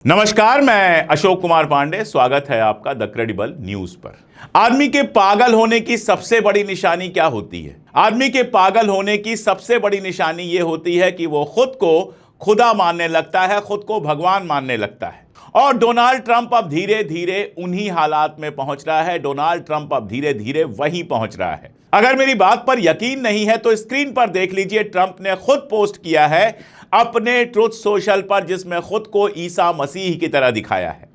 नमस्कार, मैं अशोक कुमार पांडे। स्वागत है आपका द क्रेडिबल न्यूज पर। आदमी के पागल होने की सबसे बड़ी निशानी क्या होती है? आदमी के पागल होने की सबसे बड़ी निशानी यह होती है कि वो खुद को खुदा मानने लगता है, खुद को भगवान मानने लगता है। और डोनाल्ड ट्रंप अब धीरे धीरे उन्हीं हालात में पहुंच रहा है। डोनाल्ड ट्रंप अब धीरे धीरे वहीं पहुंच रहा है। अगर मेरी बात पर यकीन नहीं है तो स्क्रीन पर देख लीजिए, ट्रंप ने खुद पोस्ट किया है अपने ट्रुथ सोशल पर, जिसमें खुद को ईसा मसीह की तरह दिखाया है।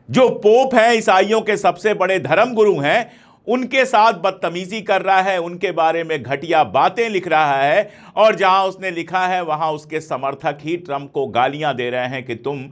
जो पोप है, ईसाइयों के सबसे बड़े धर्म गुरु हैं, उनके साथ बदतमीजी कर रहा है, उनके बारे में घटिया बातें लिख रहा है। और जहां उसने लिखा है वहां उसके समर्थक ही ट्रंप को गालियां दे रहे हैं कि तुम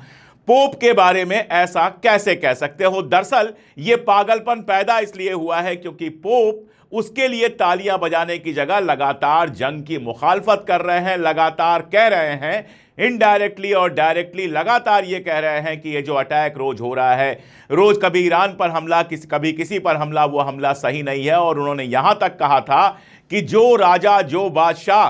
पोप के बारे में ऐसा कैसे कह सकते हो। दरअसल यह पागलपन पैदा इसलिए हुआ है क्योंकि पोप उसके लिए तालियां बजाने की जगह लगातार जंग की मुखालफत कर रहे हैं, लगातार कह रहे हैं, इनडायरेक्टली और डायरेक्टली लगातार ये कह रहे हैं कि ये जो अटैक रोज हो रहा है, रोज कभी ईरान पर हमला, कभी किसी पर हमला, वो हमला सही नहीं है। और उन्होंने यहां तक कहा था कि जो राजा, जो बादशाह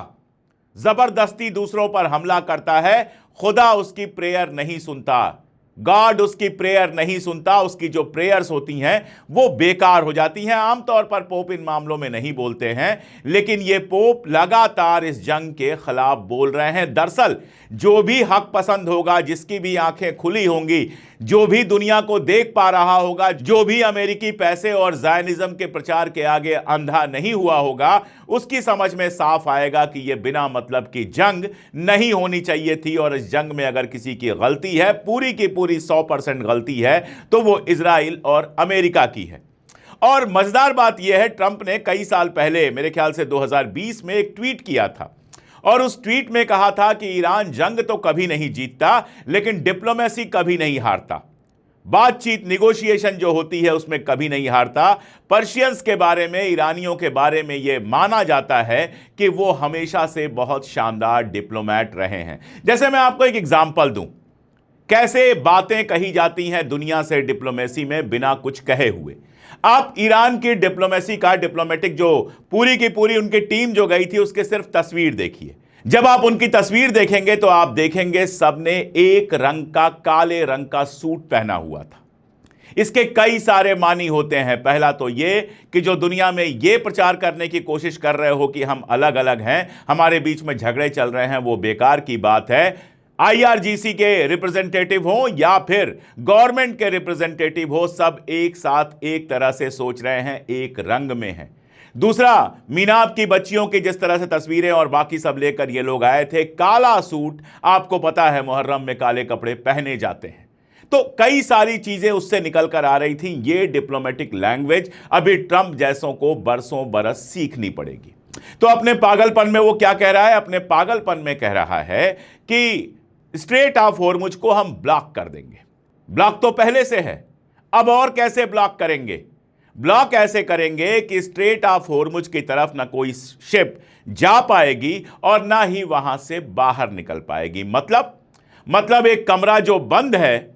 जबरदस्ती दूसरों पर हमला करता है, खुदा उसकी प्रेयर नहीं सुनता, गॉड उसकी प्रेयर नहीं सुनता। उसकी जो प्रेयर्स होती हैं वो बेकार हो जाती हैं। आमतौर पर पोप इन मामलों में नहीं बोलते हैं, लेकिन ये पोप लगातार इस जंग के खिलाफ बोल रहे हैं। दरअसल जो भी हक पसंद होगा, जिसकी भी आंखें खुली होंगी, जो भी दुनिया को देख पा रहा होगा, जो भी अमेरिकी पैसे और ज़ायनिज्म के प्रचार के आगे अंधा नहीं हुआ होगा, उसकी समझ में साफ आएगा कि यह बिना मतलब की जंग नहीं होनी चाहिए थी। और इस जंग में अगर किसी की गलती है, पूरी की पूरी 100% गलती है, तो वो इजराइल और अमेरिका की है। और मजेदार बात यह है, ट्रंप ने कई साल पहले, मेरे ख्याल से 2020 में एक ट्वीट किया था और उस ट्वीट में कहा था कि ईरान जंग तो कभी नहीं जीतता, लेकिन डिप्लोमेसी कभी नहीं हारता। बातचीत, निगोशिएशन जो होती है उसमें कभी नहीं हारता। पर्शियंस के बारे में, ईरानियों के बारे में यह माना जाता है कि वो हमेशा से बहुत शानदार डिप्लोमेट रहे हैं। जैसे मैं आपको एक एग्जांपल दूं, कैसे बातें कही जाती हैं दुनिया से डिप्लोमेसी में बिना कुछ कहे हुए। आप ईरान की डिप्लोमेसी का, डिप्लोमेटिक जो पूरी की पूरी उनकी टीम जो गई थी, उसके सिर्फ तस्वीर देखिए। जब आप उनकी तस्वीर देखेंगे तो आप देखेंगे सबने एक रंग का, काले रंग का सूट पहना हुआ था। इसके कई सारे मानी होते हैं। पहला तो यह कि जो दुनिया में यह प्रचार करने की कोशिश कर रहे हो कि हम अलग अलग हैं, हमारे बीच में झगड़े चल रहे हैं, वो बेकार की बात है। आईआरजीसी के रिप्रेजेंटेटिव हो या फिर गवर्नमेंट के रिप्रेजेंटेटिव हो, सब एक साथ एक तरह से सोच रहे हैं, एक रंग में हैं। दूसरा, मीनाब की बच्चियों की जिस तरह से तस्वीरें और बाकी सब लेकर ये लोग आए थे, काला सूट, आपको पता है मुहर्रम में काले कपड़े पहने जाते हैं। तो कई सारी चीजें उससे निकल कर आ रही थी। ये डिप्लोमेटिक लैंग्वेज अभी ट्रंप जैसों को बरसों बरस सीखनी पड़ेगी। तो अपने पागलपन में वो क्या कह रहा है? अपने पागलपन में कह रहा है कि स्ट्रेट ऑफ हॉर्मुज को हम ब्लॉक कर देंगे। ब्लॉक तो पहले से है, अब और कैसे ब्लॉक करेंगे? ब्लॉक ऐसे करेंगे कि स्ट्रेट ऑफ हॉर्मुज की तरफ ना कोई शिप जा पाएगी और ना ही वहां से बाहर निकल पाएगी। मतलब एक कमरा जो बंद है,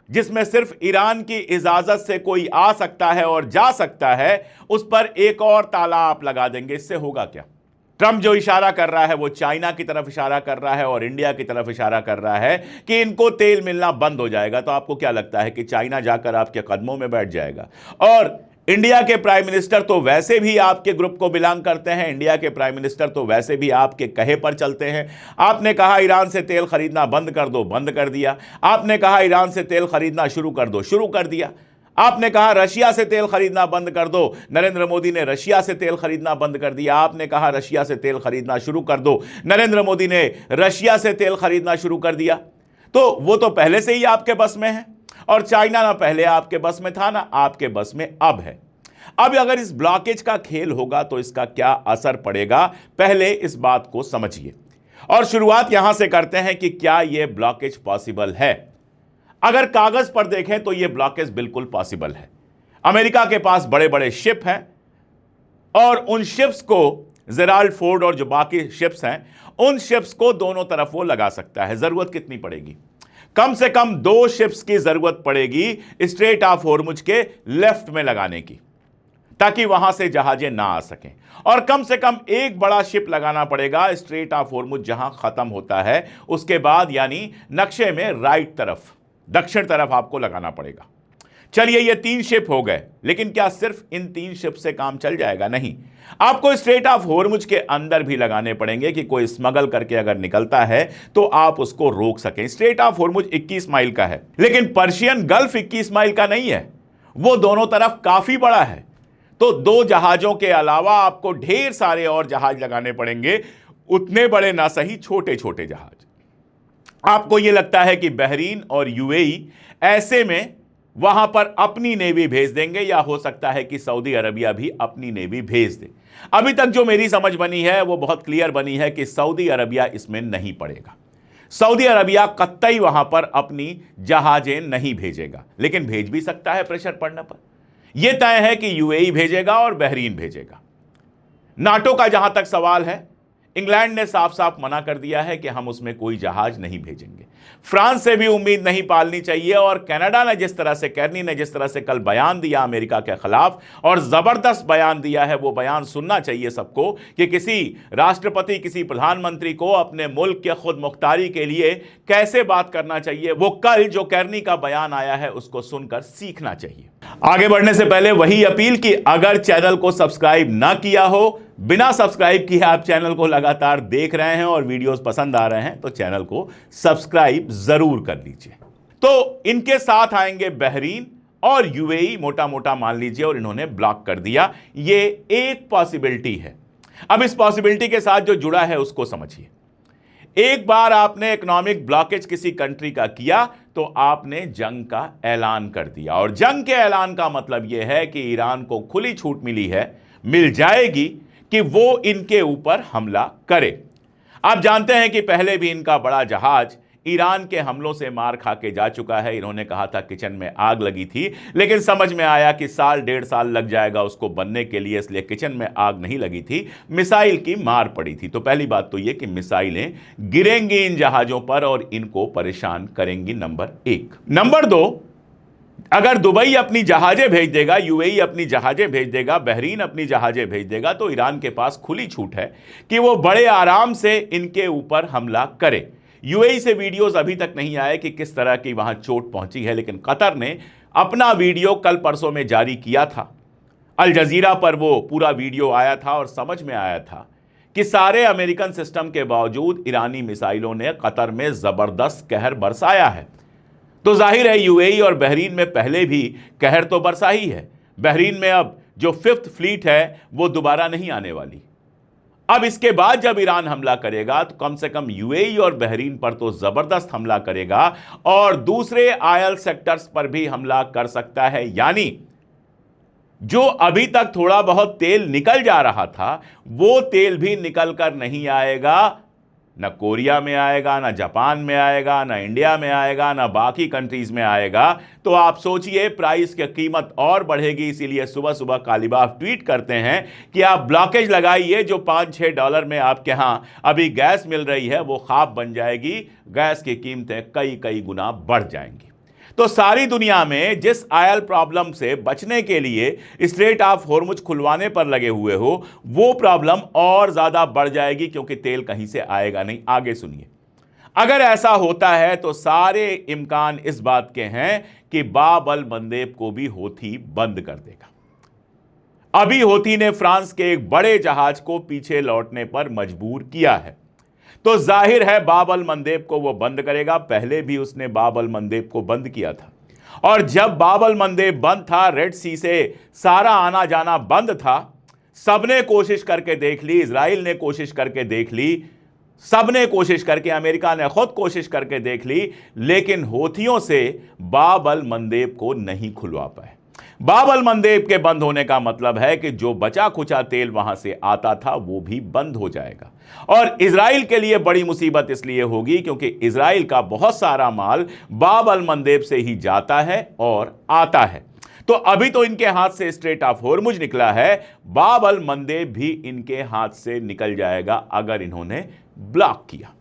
जिसमें सिर्फ ईरान की इजाजत से कोई आ सकता है और जा सकता है, उस पर एक और ताला आप लगा देंगे। इससे होगा क्या? ट्रंप जो इशारा कर रहा है वो चाइना की तरफ इशारा कर रहा है और इंडिया की तरफ इशारा कर रहा है कि इनको तेल मिलना बंद हो जाएगा। तो आपको क्या लगता है कि चाइना जाकर आपके कदमों में बैठ जाएगा? और इंडिया के प्राइम मिनिस्टर तो वैसे भी आपके ग्रुप को बिलोंग करते हैं, इंडिया के प्राइम मिनिस्टर तो वैसे भी आपके कहे पर चलते हैं। आपने कहा ईरान से तेल खरीदना बंद कर दो, बंद कर दिया। आपने कहा ईरान से तेल खरीदना शुरू कर दो, शुरू कर दिया। आपने कहा रशिया से तेल खरीदना बंद कर दो, नरेंद्र मोदी ने रशिया से तेल खरीदना बंद कर दिया। आपने कहा रशिया से तेल खरीदना शुरू कर दो, नरेंद्र मोदी ने रशिया से तेल खरीदना शुरू कर दिया। तो वो तो पहले से ही आपके बस में है, और चाइना ना पहले आपके बस में था, ना आपके बस में अब है। अब अगर इस ब्लॉकेज का खेल होगा तो इसका क्या असर पड़ेगा, पहले इस बात को समझिए। और शुरुआत यहां से करते हैं कि क्या यह ब्लॉकेज पॉसिबल है। अगर कागज पर देखें तो यह ब्लॉकेज बिल्कुल पॉसिबल है। अमेरिका के पास बड़े बड़े शिप हैं और उन शिप्स को, जेराल्ड फोर्ड और जो बाकी शिप्स हैं, उन शिप्स को दोनों तरफ वो लगा सकता है। जरूरत कितनी पड़ेगी? कम से कम 2 शिप्स की जरूरत पड़ेगी स्ट्रेट ऑफ हॉर्मुज के लेफ्ट में लगाने की, ताकि वहां से जहाजें ना आ सकें। और कम से कम एक बड़ा शिप लगाना पड़ेगा स्ट्रेट ऑफ हॉर्मुज जहां खत्म होता है, उसके बाद, यानी नक्शे में राइट तरफ, दक्षिण तरफ आपको लगाना पड़ेगा। चलिए ये 3 शिप हो गए, लेकिन क्या सिर्फ इन 3 शिप से काम चल जाएगा? नहीं, आपको स्ट्रेट ऑफ होर्मुज के अंदर भी लगाने पड़ेंगे कि कोई स्मगल करके अगर निकलता है तो आप उसको रोक सकें। स्ट्रेट ऑफ होर्मुज 21 माइल का है, लेकिन पर्शियन गल्फ 21 माइल का नहीं है, वो दोनों तरफ काफी बड़ा है। तो 2 जहाजों के अलावा आपको ढेर सारे और जहाज लगाने पड़ेंगे, उतने बड़े ना सही, छोटे छोटे जहाज। आपको यह लगता है कि बहरीन और यूएई ऐसे में वहां पर अपनी नेवी भेज देंगे, या हो सकता है कि सऊदी अरबिया भी अपनी नेवी भेज दे। अभी तक जो मेरी समझ बनी है वो बहुत क्लियर बनी है कि सऊदी अरबिया इसमें नहीं पड़ेगा। सऊदी अरबिया कतई वहां पर अपनी जहाजें नहीं भेजेगा, लेकिन भेज भी सकता है प्रेशर पड़ने पर। यह तय है कि यूएई भेजेगा और बहरीन भेजेगा। नाटो का जहां तक सवाल है, इंग्लैंड ने साफ साफ मना कर दिया है कि हम उसमें कोई जहाज नहीं भेजेंगे। फ्रांस से भी उम्मीद नहीं पालनी चाहिए, और कनाडा ने जिस तरह से, कैर्नी ने जिस तरह से कल बयान दिया अमेरिका के खिलाफ, और जबरदस्त बयान दिया है, वो बयान सुनना चाहिए सबको कि किसी राष्ट्रपति, किसी प्रधानमंत्री को अपने मुल्क के खुद मुख्तारी के लिए कैसे बात करना चाहिए। वो कल जो कैर्नी का बयान आया है उसको सुनकर सीखना चाहिए। आगे बढ़ने से पहले वही अपील कि अगर चैनल को सब्सक्राइब ना किया हो, बिना सब्सक्राइब किए आप चैनल को लगातार देख रहे हैं और वीडियोस पसंद आ रहे हैं, तो चैनल को सब्सक्राइब जरूर कर लीजिए। तो इनके साथ आएंगे बहरीन और यूएई, मोटा मोटा मान लीजिए, और इन्होंने ब्लॉक कर दिया। ये एक पॉसिबिलिटी है। अब इस पॉसिबिलिटी के साथ जो जुड़ा है उसको समझिए। एक बार आपने इकोनॉमिक ब्लॉकेज किसी कंट्री का किया तो आपने जंग का ऐलान कर दिया, और जंग के ऐलान का मतलब यह है कि ईरान को खुली छूट मिल जाएगी कि वो इनके ऊपर हमला करे। आप जानते हैं कि पहले भी इनका बड़ा जहाज ईरान के हमलों से मार खा के जा चुका है। इन्होंने कहा था किचन में आग लगी थी, लेकिन समझ में आया कि 1.5 साल लग जाएगा उसको बनने के लिए, इसलिए किचन में आग नहीं लगी थी, मिसाइल की मार पड़ी थी। तो पहली बात तो यह कि मिसाइलें गिरेंगी इन जहाजों पर और इनको परेशान करेंगी, नंबर 1। नंबर 2, अगर दुबई अपनी जहाजें भेज देगा, यूएई अपनी जहाजें भेज देगा, बहरीन अपनी जहाजें भेज देगा, तो ईरान के पास खुली छूट है कि वो बड़े आराम से इनके ऊपर हमला करे। यूएई से वीडियोस अभी तक नहीं आए कि किस तरह की वहां चोट पहुंची है, लेकिन कतर ने अपना वीडियो कल परसों में जारी किया था। अल जजीरा पर वो पूरा वीडियो आया था और समझ में आया था कि सारे अमेरिकन सिस्टम के बावजूद ईरानी मिसाइलों ने कतर में जबरदस्त कहर बरसाया है। तो जाहिर है यूएई और बहरीन में पहले भी कहर तो बरसा ही है। बहरीन में अब जो 5th फ्लीट है वो दोबारा नहीं आने वाली। अब इसके बाद जब ईरान हमला करेगा तो कम से कम यूएई और बहरीन पर तो जबरदस्त हमला करेगा, और दूसरे आयल सेक्टर्स पर भी हमला कर सकता है। यानी जो अभी तक थोड़ा बहुत तेल निकल जा रहा था वो तेल भी निकल कर नहीं आएगा। ना कोरिया में आएगा, ना जापान में आएगा, ना इंडिया में आएगा, ना बाकी कंट्रीज में आएगा। तो आप सोचिए प्राइस की कीमत और बढ़ेगी। इसीलिए सुबह सुबह कालीबाफ ट्वीट करते हैं कि आप ब्लॉकेज लगाइए, जो $5-6 में आपके यहां अभी गैस मिल रही है वो ख्वाब बन जाएगी। गैस की कीमतें कई गुना बढ़ जाएंगी। तो सारी दुनिया में जिस ऑयल प्रॉब्लम से बचने के लिए स्ट्रेट ऑफ होर्मुज खुलवाने पर लगे हुए हो, वो प्रॉब्लम और ज्यादा बढ़ जाएगी, क्योंकि तेल कहीं से आएगा नहीं। आगे सुनिए, अगर ऐसा होता है तो सारे इम्कान इस बात के हैं कि बाब अल मंदेब को भी हौथी बंद कर देगा। अभी हौथी ने फ्रांस के एक बड़े जहाज को पीछे लौटने पर मजबूर किया है, तो जाहिर है बाब अल मंदेब को वो बंद करेगा। पहले भी उसने बाब अल मंदेब को बंद किया था, और जब बाब अल मंदेब बंद था, रेड सी से सारा आना जाना बंद था। सबने कोशिश करके देख ली, इजराइल ने कोशिश करके देख ली, सबने कोशिश करके, अमेरिका ने खुद कोशिश करके देख ली, लेकिन हौथियों से बाब अल मंदेब को नहीं खुलवा पाए। बाब अल मंदेब के बंद होने का मतलब है कि जो बचा खुचा तेल वहां से आता था वो भी बंद हो जाएगा। और इजराइल के लिए बड़ी मुसीबत इसलिए होगी क्योंकि इजराइल का बहुत सारा माल बाब अल मंदेब से ही जाता है और आता है। तो अभी तो इनके हाथ से स्ट्रेट ऑफ होर्मुज निकला है, बाब अल मंदेब भी इनके हाथ से निकल जाएगा अगर इन्होंने ब्लॉक किया।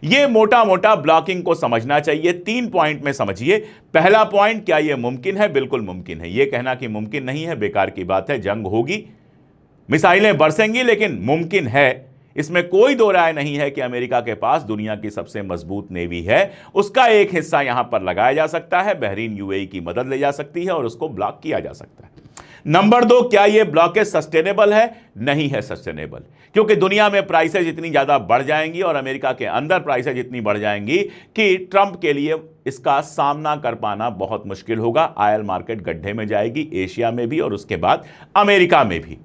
यह मोटा मोटा ब्लॉकिंग को समझना चाहिए। 3 पॉइंट में समझिए। पहला पॉइंट, क्या यह मुमकिन है? बिल्कुल मुमकिन है। यह कहना कि मुमकिन नहीं है बेकार की बात है। जंग होगी, मिसाइलें बरसेंगी, लेकिन मुमकिन है। इसमें कोई दो राय नहीं है कि अमेरिका के पास दुनिया की सबसे मजबूत नेवी है। उसका एक हिस्सा यहां पर लगाया जा सकता है, बहरीन यूएई की मदद ले जा सकती है और उसको ब्लॉक किया जा सकता है। नंबर 2, क्या यह ब्लॉकेज सस्टेनेबल है? नहीं है सस्टेनेबल, क्योंकि दुनिया में प्राइसेज इतनी ज्यादा बढ़ जाएंगी और अमेरिका के अंदर प्राइसेज इतनी बढ़ जाएंगी कि ट्रंप के लिए इसका सामना कर पाना बहुत मुश्किल होगा। ऑयल मार्केट गड्ढे में जाएगी, एशिया में भी और उसके बाद अमेरिका में भी।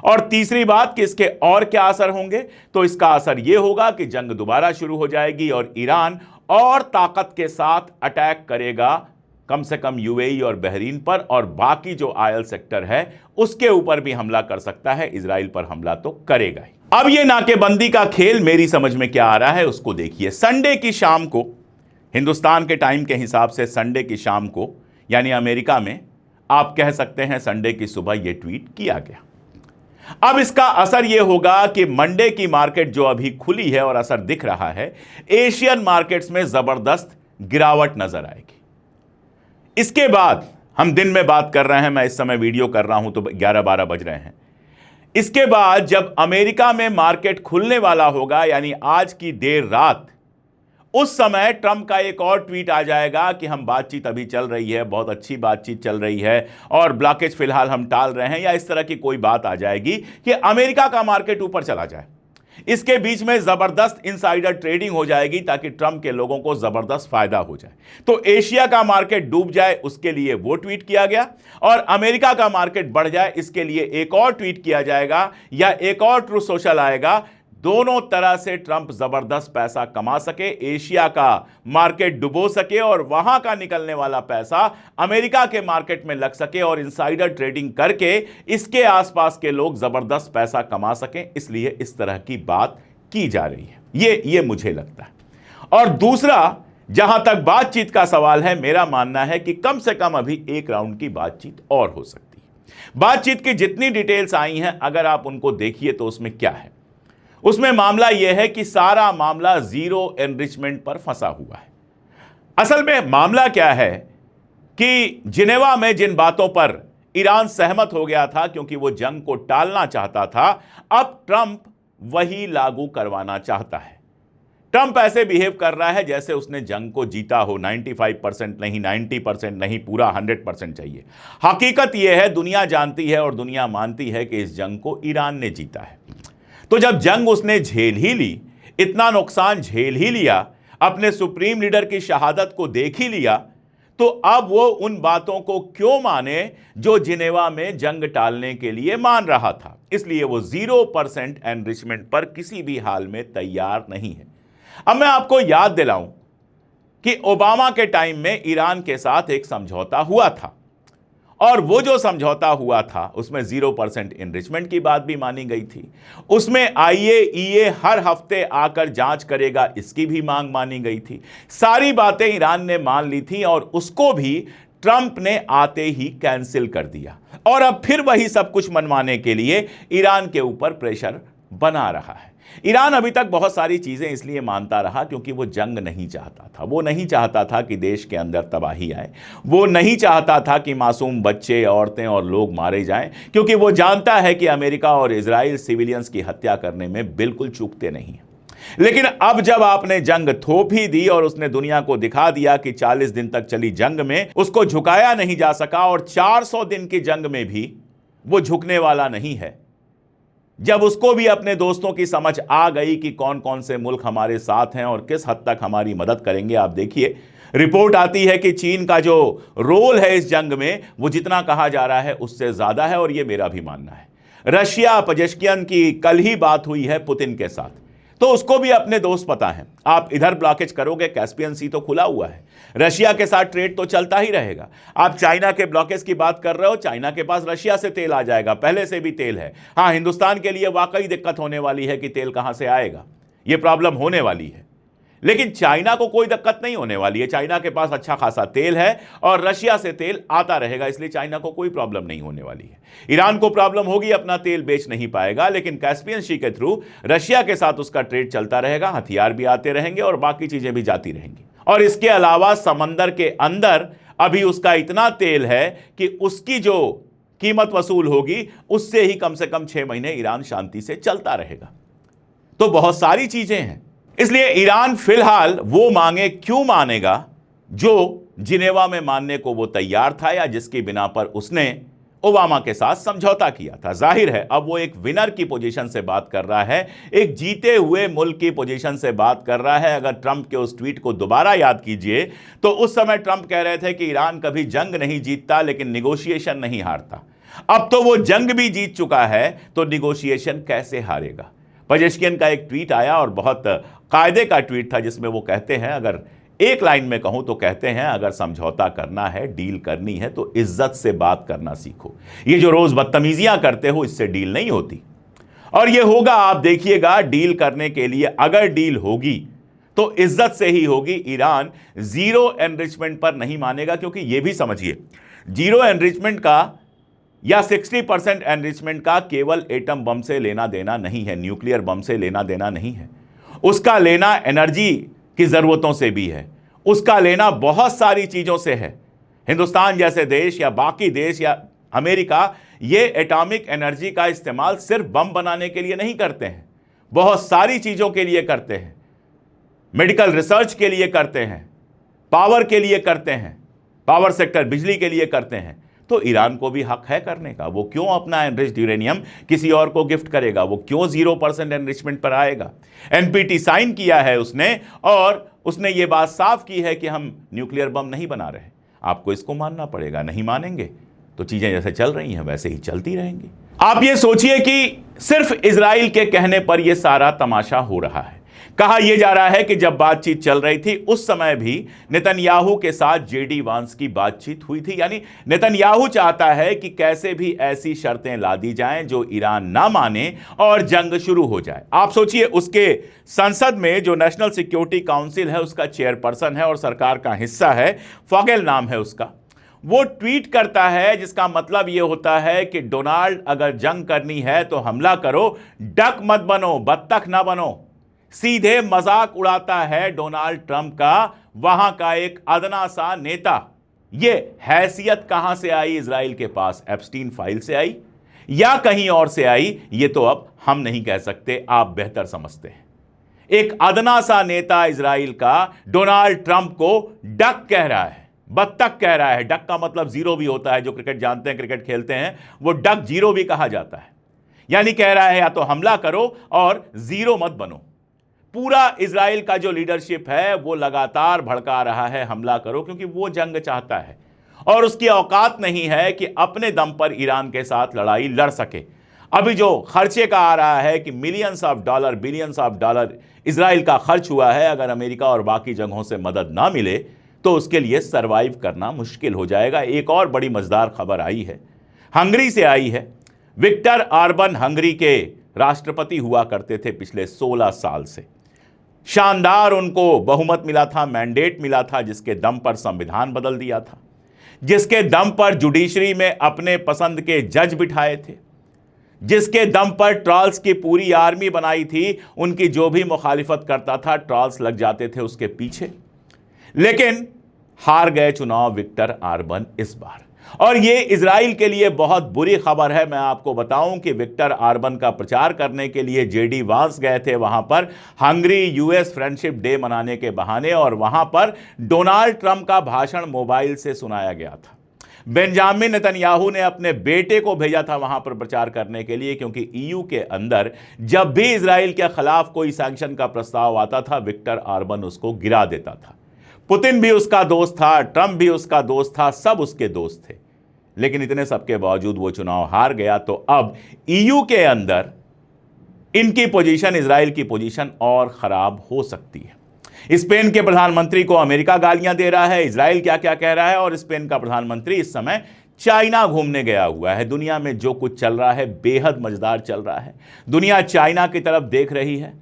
और तीसरी बात कि इसके और क्या असर होंगे, तो इसका असर यह होगा कि जंग दोबारा शुरू हो जाएगी और ईरान और ताकत के साथ अटैक करेगा कम से कम यूएई और बहरीन पर, और बाकी जो ऑयल सेक्टर है उसके ऊपर भी हमला कर सकता है। इजराइल पर हमला तो करेगा ही। अब यह नाकेबंदी का खेल मेरी समझ में क्या आ रहा है उसको देखिए। संडे की शाम को, हिंदुस्तान के टाइम के हिसाब से संडे की शाम को, यानी अमेरिका में आप कह सकते हैं संडे की सुबह यह ट्वीट किया गया। अब इसका असर यह होगा कि मंडे की मार्केट जो अभी खुली है और असर दिख रहा है, एशियन मार्केट्स में जबरदस्त गिरावट नजर आएगी। इसके बाद हम दिन में बात कर रहे हैं, मैं इस समय वीडियो कर रहा हूं तो 11-12 बज रहे हैं। इसके बाद जब अमेरिका में मार्केट खुलने वाला होगा, यानी आज की देर रात, उस समय ट्रंप का एक और ट्वीट आ जाएगा कि हम बातचीत अभी चल रही है, बहुत अच्छी बातचीत चल रही है और ब्लॉकेज फिलहाल हम टाल रहे हैं, या इस तरह की कोई बात आ जाएगी कि अमेरिका का मार्केट ऊपर चला जाए। इसके बीच में जबरदस्त इनसाइडर ट्रेडिंग हो जाएगी ताकि ट्रंप के लोगों को जबरदस्त फायदा हो जाए। तो एशिया का मार्केट डूब जाए उसके लिए वो ट्वीट किया गया, और अमेरिका का मार्केट बढ़ जाए इसके लिए एक और ट्वीट किया जाएगा या एक और ट्रू सोशल आएगा। दोनों तरह से ट्रंप जबरदस्त पैसा कमा सके, एशिया का मार्केट डुबो सके और वहां का निकलने वाला पैसा अमेरिका के मार्केट में लग सके और इनसाइडर ट्रेडिंग करके इसके आसपास के लोग जबरदस्त पैसा कमा सकें। इसलिए इस तरह की बात की जा रही है, ये मुझे लगता है। और दूसरा, जहां तक बातचीत का सवाल है, मेरा मानना है कि कम से कम अभी एक राउंड की बातचीत और हो सकती है। बातचीत की जितनी डिटेल्स आई हैं, अगर आप उनको देखिए तो उसमें क्या है, उसमें मामला यह है कि सारा मामला जीरो एनरिचमेंट पर फंसा हुआ है। असल में मामला क्या है कि जिनेवा में जिन बातों पर ईरान सहमत हो गया था क्योंकि वो जंग को टालना चाहता था, अब ट्रंप वही लागू करवाना चाहता है। ट्रंप ऐसे बिहेव कर रहा है जैसे उसने जंग को जीता हो। 95% नहीं, 90% नहीं, पूरा 100% चाहिए। हकीकत यह है, दुनिया जानती है और दुनिया मानती है कि इस जंग को ईरान ने जीता है। तो जब जंग उसने झेल ही ली, इतना नुकसान झेल ही लिया, अपने सुप्रीम लीडर की शहादत को देख ही लिया, तो अब वो उन बातों को क्यों माने जो जिनेवा में जंग टालने के लिए मान रहा था। इसलिए वो 0% एनरिचमेंट पर किसी भी हाल में तैयार नहीं है। अब मैं आपको याद दिलाऊं कि ओबामा के टाइम में ईरान के साथ एक समझौता हुआ था, और वो जो समझौता हुआ था उसमें 0% एनरिचमेंट की बात भी मानी गई थी। उसमें IAEA हर हफ्ते आकर जांच करेगा, इसकी भी मांग मानी गई थी। सारी बातें ईरान ने मान ली थी और उसको भी ट्रंप ने आते ही कैंसिल कर दिया, और अब फिर वही सब कुछ मनवाने के लिए ईरान के ऊपर प्रेशर बना रहा है। ईरान अभी तक बहुत सारी चीजें इसलिए मानता रहा क्योंकि वो जंग नहीं चाहता था। वो नहीं चाहता था कि देश के अंदर तबाही आए, वो नहीं चाहता था कि मासूम बच्चे, औरतें और लोग मारे जाएं, क्योंकि वो जानता है कि अमेरिका और इजराइल सिविलियंस की हत्या करने में बिल्कुल चूकते नहीं हैं। लेकिन अब जब आपने जंग थोप ही दी और उसने दुनिया को दिखा दिया कि 40 दिन तक चली जंग में उसको झुकाया नहीं जा सका, और 400 दिन की जंग में भी वो झुकने वाला नहीं है, जब उसको भी अपने दोस्तों की समझ आ गई कि कौन कौन से मुल्क हमारे साथ हैं और किस हद तक हमारी मदद करेंगे। आप देखिए, रिपोर्ट आती है कि चीन का जो रोल है इस जंग में, वो जितना कहा जा रहा है उससे ज्यादा है, और ये मेरा भी मानना है। रशिया पजेश्कियन की कल ही बात हुई है पुतिन के साथ, तो उसको भी अपने दोस्त पता है। आप इधर ब्लॉकेज करोगे, कैस्पियन सी तो खुला हुआ है, रशिया के साथ ट्रेड तो चलता ही रहेगा। आप चाइना के ब्लॉकेज की बात कर रहे हो, चाइना के पास रशिया से तेल आ जाएगा, पहले से भी तेल है। हाँ, हिंदुस्तान के लिए वाकई दिक्कत होने वाली है कि तेल कहां से आएगा, यह प्रॉब्लम होने वाली है। लेकिन चाइना को कोई दिक्कत नहीं होने वाली है, चाइना के पास अच्छा खासा तेल है और रशिया से तेल आता रहेगा, इसलिए चाइना को कोई प्रॉब्लम नहीं होने वाली है। ईरान को प्रॉब्लम होगी, अपना तेल बेच नहीं पाएगा, लेकिन कैस्पियन सी के थ्रू रशिया के साथ उसका ट्रेड चलता रहेगा, हथियार भी आते रहेंगे और बाकी चीजें भी जाती रहेंगी। और इसके अलावा समंदर के अंदर अभी उसका इतना तेल है कि उसकी जो कीमत वसूल होगी उससे ही कम से कम 6 महीने ईरान शांति से चलता रहेगा। तो बहुत सारी चीजें हैं। इसलिए ईरान फिलहाल वो मांगे क्यों मानेगा जो जिनेवा में मानने को वो तैयार था, या जिसकी बिना पर उसने ओबामा के साथ समझौता किया था। जाहिर है अब वो एक विनर की पोजीशन से बात कर रहा है, एक जीते हुए मुल्क की पोजीशन से बात कर रहा है। अगर ट्रंप के उस ट्वीट को दोबारा याद कीजिए तो उस समय ट्रंप कह रहे थे कि ईरान कभी जंग नहीं जीतता लेकिन निगोशिएशन नहीं हारता। अब तो वो जंग भी जीत चुका है तो निगोशिएशन कैसे हारेगा। पेजेश्कियन का एक ट्वीट आया और बहुत कायदे का ट्वीट था, जिसमें वो कहते हैं, अगर एक लाइन में कहूं तो कहते हैं, अगर समझौता करना है, डील करनी है तो इज्जत से बात करना सीखो। ये जो रोज बदतमीजियां करते हो इससे डील नहीं होती। और ये होगा, आप देखिएगा, डील करने के लिए अगर डील होगी तो इज्जत से ही होगी। ईरान जीरो एनरिचमेंट पर नहीं मानेगा, क्योंकि ये भी समझिए, जीरो एनरिचमेंट का या 60% एनरिचमेंट का केवल एटम बम से लेना देना नहीं है, न्यूक्लियर बम से लेना देना नहीं है। उसका लेना एनर्जी की जरूरतों से भी है, उसका लेना बहुत सारी चीजों से है। हिंदुस्तान जैसे देश या बाकी देश या अमेरिका ये एटॉमिक एनर्जी का इस्तेमाल सिर्फ बम बनाने के लिए नहीं करते हैं, बहुत सारी चीजों के लिए करते हैं। मेडिकल रिसर्च के लिए करते हैं, पावर के लिए करते हैं, पावर सेक्टर बिजली के लिए करते हैं। तो ईरान को भी हक है करने का। वो क्यों अपना एनरिच्ड यूरेनियम किसी और को गिफ्ट करेगा? वो क्यों 0% एनरिचमेंट पर आएगा? एनपीटी साइन किया है उसने और उसने ये बात साफ की है कि हम न्यूक्लियर बम नहीं बना रहे। आपको इसको मानना पड़ेगा। नहीं मानेंगे तो चीजें जैसे चल रही हैं वैसे ही चलती रहेंगी। आप ये सोचिए कि सिर्फ इजराइल के कहने पर यह सारा तमाशा हो रहा है। कहा यह जा रहा है कि जब बातचीत चल रही थी उस समय भी नेतन्याहू के साथ जेडी वांस की बातचीत हुई थी। यानी नेतन्याहू चाहता है कि कैसे भी ऐसी शर्तें ला दी जाएं जो ईरान ना माने और जंग शुरू हो जाए। आप सोचिए, उसके संसद में जो नेशनल सिक्योरिटी काउंसिल है उसका चेयरपर्सन है और सरकार का हिस्सा है, फॉगेल नाम है उसका, वो ट्वीट करता है जिसका मतलब यह होता है कि डोनाल्ड, अगर जंग करनी है तो हमला करो, डक मत बनो, बत्तख ना बनो। सीधे मजाक उड़ाता है डोनाल्ड ट्रंप का, वहां का एक अदना सा नेता। यह हैसियत कहां से आई इजराइल के पास? एप्स्टीन फाइल से आई या कहीं और से आई? यह तो अब हम नहीं कह सकते, आप बेहतर समझते हैं। एक अदना सा नेता इजराइल का डोनाल्ड ट्रंप को डक कह रहा है, बत्तख कह रहा है। डक का मतलब जीरो भी होता है, जो क्रिकेट जानते हैं, क्रिकेट खेलते हैं, वो डक जीरो भी कहा जाता है। यानी कह रहा है या तो हमला करो और जीरो मत बनो। पूरा इजराइल का जो लीडरशिप है वो लगातार भड़का रहा है हमला करो, क्योंकि वो जंग चाहता है और उसकी औकात नहीं है कि अपने दम पर ईरान के साथ लड़ाई लड़ सके। अभी जो खर्चे का आ रहा है कि millions of dollar, billions of dollar Israel का खर्च हुआ है, अगर अमेरिका और बाकी जगहों से मदद ना मिले तो उसके लिए सरवाइव करना मुश्किल हो जाएगा। एक और बड़ी मजेदार खबर आई है, हंगरी से आई है। विक्टर ऑर्बन हंगरी के राष्ट्रपति हुआ करते थे पिछले 16 साल से। शानदार उनको बहुमत मिला था, मैंडेट मिला था, जिसके दम पर संविधान बदल दिया था, जिसके दम पर जुडिशरी में अपने पसंद के जज बिठाए थे, जिसके दम पर ट्रायल्स की पूरी आर्मी बनाई थी। उनकी जो भी मुखालिफत करता था ट्रायल्स लग जाते थे उसके पीछे। लेकिन हार गए चुनाव विक्टर ऑर्बन इस बार, और ये इजराइल के लिए बहुत बुरी खबर है। मैं आपको बताऊं कि विक्टर ऑर्बन का प्रचार करने के लिए जेडी वांस गए थे वहां पर हंगरी यूएस फ्रेंडशिप डे मनाने के बहाने, और वहां पर डोनाल्ड ट्रंप का भाषण मोबाइल से सुनाया गया था। बेंजामिन नेतन्याहू ने अपने बेटे को भेजा था वहां पर प्रचार करने के लिए, क्योंकि ईयू के अंदर जब भी इजराइल के खिलाफ कोई सैंक्शन का प्रस्ताव आता था विक्टर ऑर्बन उसको गिरा देता था। पुतिन भी उसका दोस्त था, ट्रंप भी उसका दोस्त था, सब उसके दोस्त थे। लेकिन इतने सबके बावजूद वो चुनाव हार गया। तो अब ईयू के अंदर इनकी पोजीशन, इजराइल की पोजीशन और खराब हो सकती है। स्पेन के प्रधानमंत्री को अमेरिका गालियां दे रहा है, इजराइल क्या क्या कह रहा है, और स्पेन का प्रधानमंत्री इस समय चाइना घूमने गया हुआ है। दुनिया में जो कुछ चल रहा है बेहद मजेदार चल रहा है। दुनिया चाइना की तरफ देख रही है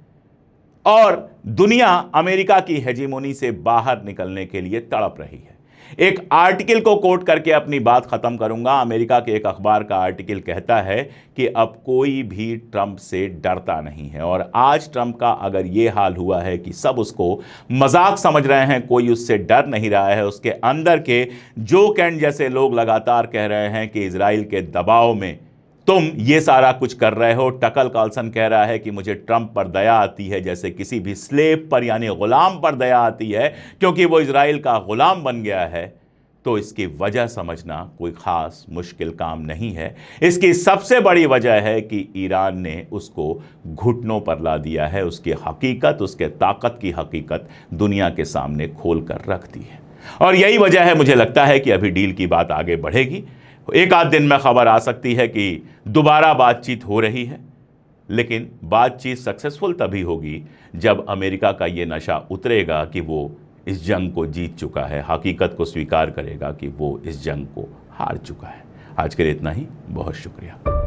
और दुनिया अमेरिका की हेजीमोनी से बाहर निकलने के लिए तड़प रही है। एक आर्टिकल को कोट करके अपनी बात खत्म करूंगा। अमेरिका के एक अखबार का आर्टिकल कहता है कि अब कोई भी ट्रंप से डरता नहीं है, और आज ट्रंप का अगर यह हाल हुआ है कि सब उसको मजाक समझ रहे हैं, कोई उससे डर नहीं रहा है। उसके अंदर के जो कैंट जैसे लोग लगातार कह रहे हैं कि इजराइल के दबाव में तुम ये सारा कुछ कर रहे हो। टकर कार्लसन कह रहा है कि मुझे ट्रंप पर दया आती है जैसे किसी भी स्लेव पर यानी गुलाम पर दया आती है, क्योंकि वो इजराइल का गुलाम बन गया है। तो इसकी वजह समझना कोई खास मुश्किल काम नहीं है। इसकी सबसे बड़ी वजह है कि ईरान ने उसको घुटनों पर ला दिया है। उसकी हकीकत, उसके ताकत की हकीकत दुनिया के सामने खोल कर रख दी है। और यही वजह है, मुझे लगता है कि अभी डील की बात आगे बढ़ेगी। एक आध दिन में खबर आ सकती है कि दोबारा बातचीत हो रही है, लेकिन बातचीत सक्सेसफुल तभी होगी जब अमेरिका का ये नशा उतरेगा कि वो इस जंग को जीत चुका है, हकीकत को स्वीकार करेगा कि वो इस जंग को हार चुका है। आज के लिए इतना ही। बहुत शुक्रिया।